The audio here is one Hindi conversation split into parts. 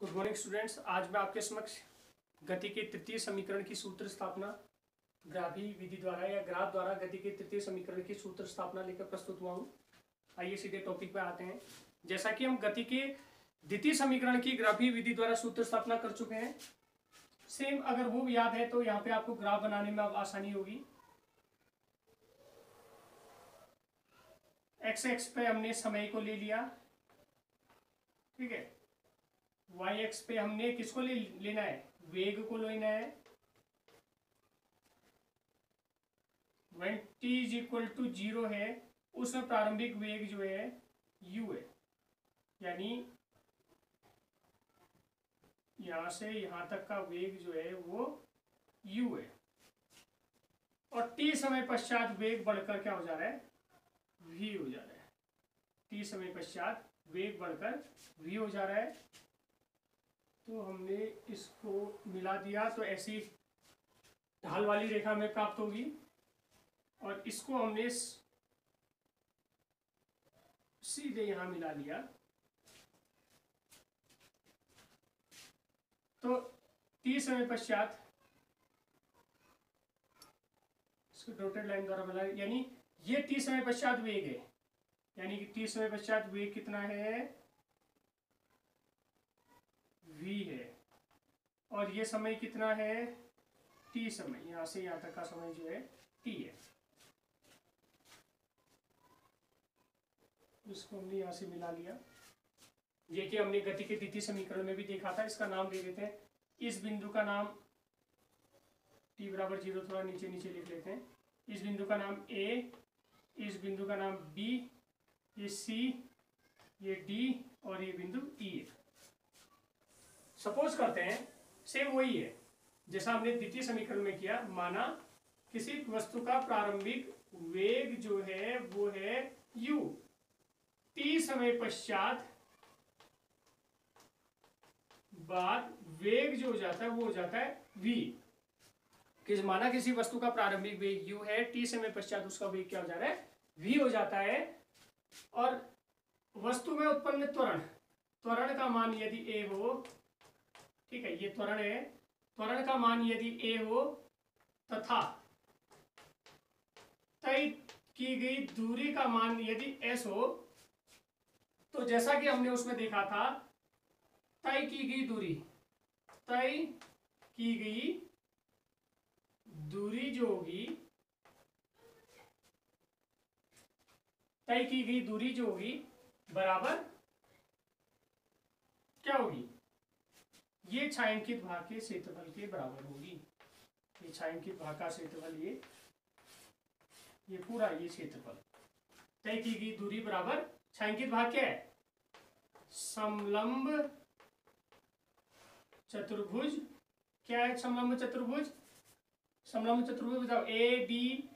Good morning students. आज मैं आपके समक्ष गति के तृतीय समीकरण की सूत्र स्थापना ग्राफी विधि द्वारा या ग्राफ द्वारा गति के तृतीय समीकरण की सूत्र स्थापना लेकर प्रस्तुत हुआ हूँ। आइए सीधे टॉपिक पे आते हैं। जैसा कि हम गति के द्वितीय समीकरण की ग्राफी विधि द्वारा सूत्र स्थापना कर चुके हैं, सेम अगर वो याद है तो यहाँ पे आपको ग्राफ बनाने में अब आसानी होगी। एक्स एक्स पे हमने समय को ले लिया, ठीक है। वाई एक्स पे हमने किसको लेना है, वेग को लेना है। when t is equal to 0 है उसमें प्रारंभिक वेग जो है u है, यानी यहां से यहां तक का वेग जो है वो u है। और t समय पश्चात वेग बढ़कर क्या हो जा रहा है, v हो जा रहा है। t समय पश्चात वेग बढ़कर v हो जा रहा है। तो हमने इसको मिला दिया तो ऐसी ढाल वाली रेखा में प्राप्त होगी, और इसको हमने सीधे यहां मिला लिया तो t समय पश्चात इसको डॉटेड लाइन द्वारा बना, यानी ये t समय पश्चात वेग है, यानी कि t समय पश्चात वेग कितना है, v है। और ये समय कितना है, t समय, यहां से यहां तक का समय जो है t है। इसको हमने यहां से मिला लिया। ये कि हमने गति के द्वितीय समीकरण में भी देखा था, इसका नाम दे देते हैं। इस बिंदु का नाम t बराबर 0, थोड़ा नीचे नीचे लिख लेते हैं। इस बिंदु का नाम a, इस बिंदु का नाम b, ये c, ये d और ये बिंदु e है। सपोज करते हैं सेम वही है जैसा हमने द्वितीय समीकरण में किया। माना किसी वस्तु का प्रारंभिक वेग जो है वो है u, t समय पश्चात बाद वेग जो हो जाता है वो हो जाता है v। माना किसी वस्तु का प्रारंभिक वेग u है, t समय पश्चात उसका वेग क्या हो जा रहा है, v हो जाता है। और वस्तु में उत्पन्न त्वरण का मान यदि a हो, ठीक है, ये त्वरण है, त्वरण का मान यदि a हो तथा तय की गई दूरी का मान यदि s हो, तो जैसा कि हमने उसमें देखा था, तय की गई दूरी जो होगी, तय की गई दूरी जो होगी बराबर क्या होगी, ये छायांकित भाग के क्षेत्रफल के बराबर होगी। ये छायांकित भाग का क्षेत्रफल, ये पूरा ये क्षेत्रफल, तय की गई दूरी बराबर छायांकित भाग क्या है, समलंब चतुर्भुज। क्या है समलंब चतुर्भुज, समलंब चतुर्भुज बताओ, ए बी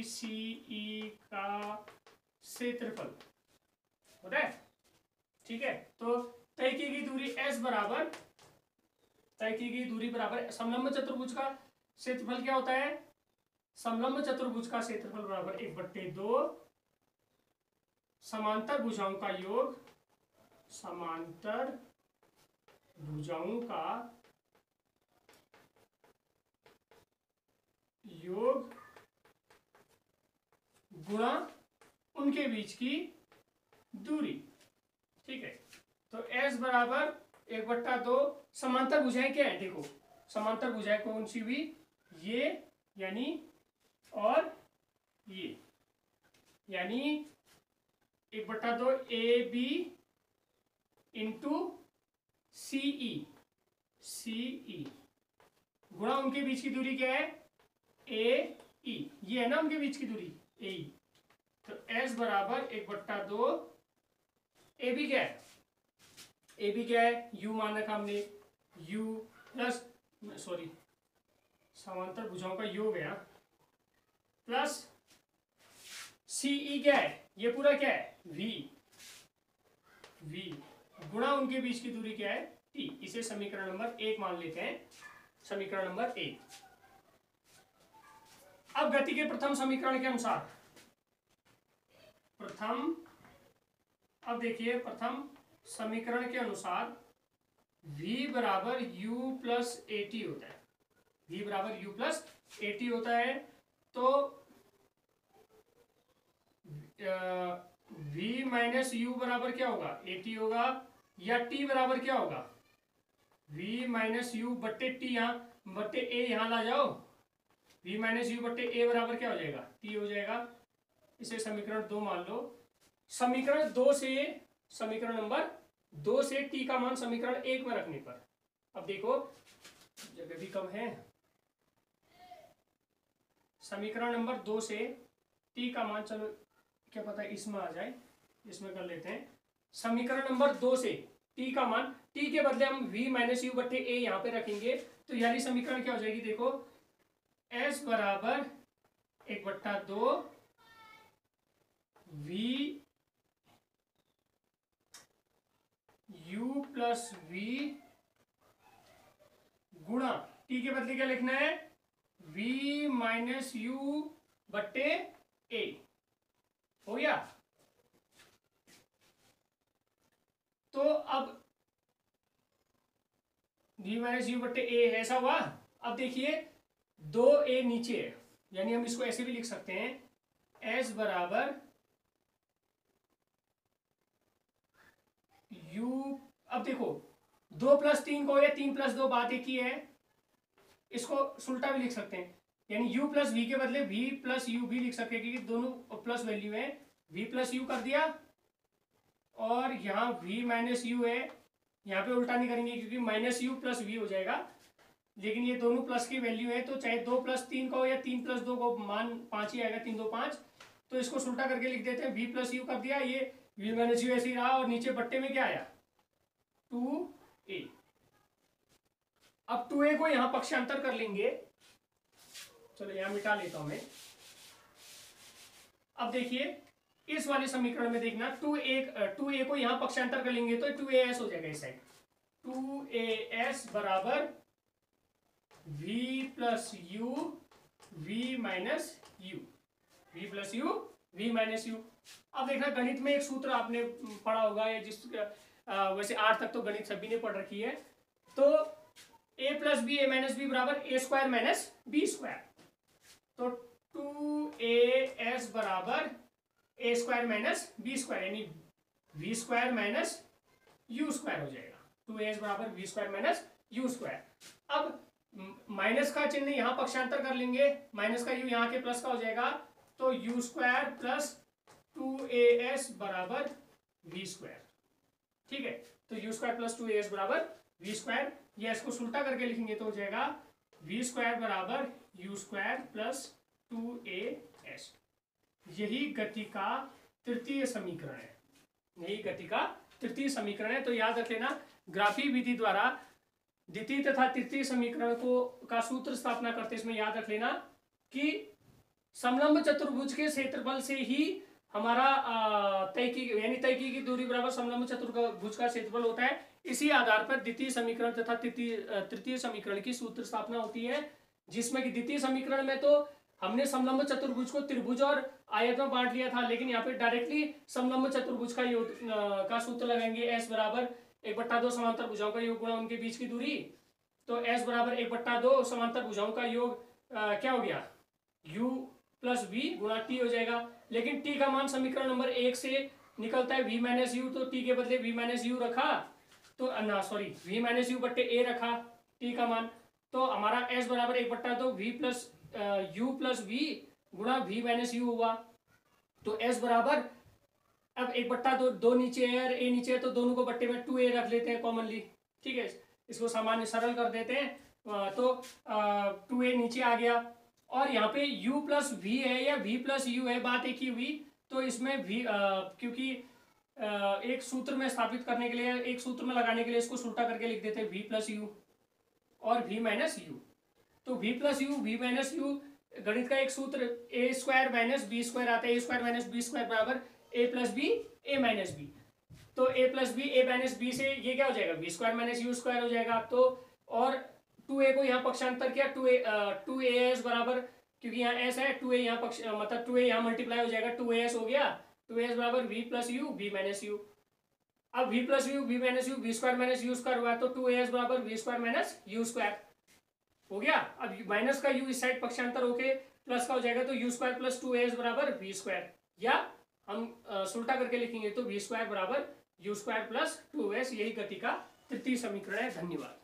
सी ई का क्षेत्रफल होता है, ठीक है। तो तय की गई दूरी s बराबर, तय की गई दूरी बराबर समलंब चतुर्भुज का क्षेत्रफल क्या होता है, समलंब चतुर्भुज का क्षेत्रफल बराबर 1/2 समांतर भुजाओं का योग, समांतर भुजाओं का योग गुणा उनके बीच की दूरी, ठीक है। तो s बराबर 1/2, समांतर भुजाएं क्या है, देखो समांतर भुजाएं कौन सी हुई, ये यानी और ये, यानी 1/2 ए बी इंटू सी ई गुणा उनके बीच की दूरी क्या है, ए ई, ये है ना उनके बीच की दूरी ए ई। तो s बराबर 1/2, ए बी क्या है, ए बी क्या है, u मान रखा हमने, u प्लस सॉरी समांतर भुजाओं का योग है, प्लस सी ई क्या है, ये पूरा क्या है v गुणा उनके बीच की दूरी क्या है t। इसे समीकरण नंबर 1 मान लेते हैं, समीकरण नंबर 1। अब गति के प्रथम समीकरण के अनुसार अब देखिए प्रथम समीकरण के अनुसार v बराबर u प्लस ए टी होता है, v बराबर u प्लस ए टी होता है। तो v माइनस यू बराबर क्या होगा, ए टी होगा, या t बराबर क्या होगा, v माइनस यू बट्टे टी, यहाँ बट्टे ए यहाँ ला जाओ, v माइनस यू बट्टे ए बराबर क्या हो जाएगा, t हो जाएगा। इसे समीकरण 2 मान लो। समीकरण 2 से, समीकरण नंबर 2 से t का मान समीकरण 1 में रखने पर, अब देखो जगह भी कम है, समीकरण नंबर 2 से t का मान, चलो क्या पता इसमें आ जाए, इसमें कर लेते हैं। समीकरण नंबर 2 से t का मान, t के बदले हम v माइनस यू बट्टे ए यहाँ पे रखेंगे, तो यानी समीकरण क्या हो जाएगी, देखो s बराबर 1/2 v u प्लस v गुणा t के बदले क्या लिखना है, v माइनस यू बट्टे ए, हो गया। तो अब v माइनस यू बट्टे ए ऐसा हुआ। अब देखिए 2a नीचे है, यानी हम इसको ऐसे भी लिख सकते हैं, s बराबर u, अब देखो 2 प्लस 3 को या 3 प्लस 2 बात एक ही है, इसको उल्टा भी लिख सकते हैं, यानी u प्लस वी के बदले v प्लस यू भी लिख सकते हैं, क्योंकि दोनों प्लस वैल्यू है। v प्लस यू कर दिया, और यहाँ v माइनस यू है, यहाँ पे उल्टा नहीं करेंगे क्योंकि माइनस यू प्लस वी हो जाएगा, लेकिन ये दोनों प्लस की वैल्यू है, तो चाहे 2 प्लस 3 को या 3 प्लस 2 को मान 5 ही आएगा, 3 2 5, तो इसको उल्टा करके लिख देते हैं, v प्लस यू कर दिया, ये v माइनस यू ऐसे ही रहा, और नीचे बट्टे में क्या आया 2a। अब 2a को यहां पक्षांतर कर लेंगे, चलो यहां मिटा लेता हूं मैं। अब देखिए इस वाले समीकरण में देखना, 2a को यहां पक्षांतर कर लेंगे तो 2as हो जाएगा इस साइड, 2as बराबर v plus u v minus you, v plus u v minus u. अब देखना गणित में एक सूत्र आपने पढ़ा होगा, या जिस वैसे 8 तक तो गणित सभी ने पढ़ रखी है, तो a plus b a minus b बराबर a square minus b square, तो 2as बराबर a square minus b square, यानी v square minus u square हो जाएगा, 2as बराबर v square minus u square. अब माइनस का चिन्ह यहाँ पक्षांतर कर लेंगे, माइनस का यू यहाँ के प्लस का हो जाएगा, तो यू स्क्वायर प्लस 2as बराबर वी स्क्वायर, ठीक है। तो यू स्क्वायर प्लस 2as बराबर वी स्क्वायर, या इसको उल्टा करके लिखेंगे तो हो जाएगा वी स्क्वायर बराबर यू स्क्वायर प्लस 2as। यही गति का तृतीय समीकरण है, यही गति का तृतीय समीकरण है। तो याद रख लेना, ग्राफी विधि द्वारा द्वितीय तथा तृतीय समीकरण को का सूत्र स्थापना करते इसमें याद रख लेना कि समलंब चतुर्भुज के क्षेत्रफल से ही हमारा तय की दूरी बराबर समलंब चतुर्भुज का क्षेत्रफल होता है। इसी आधार पर द्वितीय समीकरण तथा तृतीय समीकरण की सूत्र स्थापना होती है, जिसमें कि द्वितीय समीकरण में तो हमने समलंब चतुर्भुज को त्रिभुज और आयत में बांट लिया था, लेकिन यहाँ पे डायरेक्टली समलंब चतुर्भुज का सूत्र लगाएंगे, s बराबर 1/2 समांतर भुजाओं का योग गुणा उनके बीच की दूरी। तो s बराबर 1/2 समांतर भुजाओं का योग क्या हो गया, u प्लस v गुणा t हो जाएगा। लेकिन t का मान समीकरण नंबर 1 से निकलता है v माइनस यू, तो t के बदले v माइनस यू रखा, तो ना सॉरी v माइनस यू बट्टे a रखा t का मान, तो हमारा s बराबर 1/2 v plus u plus v गुणा v माइनस यू हुआ। तो s बराबर, अब 1/2 दो नीचे है और a नीचे है, तो दोनों को बट्टे में 2a रख लेते हैं कॉमनली, ठीक है, इसको सामान्य सरल कर देते हैं, तो 2a नीचे आ गया, और यहाँ पे u प्लस v है या v प्लस u है, बात एक ही हुई। तो इसमें v क्योंकि एक सूत्र में स्थापित करने के लिए, एक सूत्र में लगाने के लिए इसको उल्टा करके लिख देते हैं v प्लस यू और v माइनस यू। तो v plus u v minus u गणित का एक सूत्र a square minus b square आता है, a square minus b square बराबर a plus b a minus b. तो a plus b a minus b से ये क्या हो जाएगा, v square minus u square हो जाएगा। तो और 2a को यहाँ पक्षांतर किया, 2as बराबर, क्योंकि यहाँ s है, 2a यहाँ मतलब 2a यहाँ मल्टीप्लाई हो जाएगा, 2as हो गया, 2as बराबर v plus u v minus u. अब v plus u v minus u v square हुआ तो 2as बराबर v square minus u square हो गया। अब माइनस का u इस साइड पक्षांतर होके प्लस का हो जाएगा तो u स्क्वायर प्लस 2as बराबर वी स्क्वायर, या हम उल्टा करके लिखेंगे तो वी स्क्वायर बराबर यू स्क्वायर प्लस 2s। यही गति का तृतीय समीकरण है। धन्यवाद।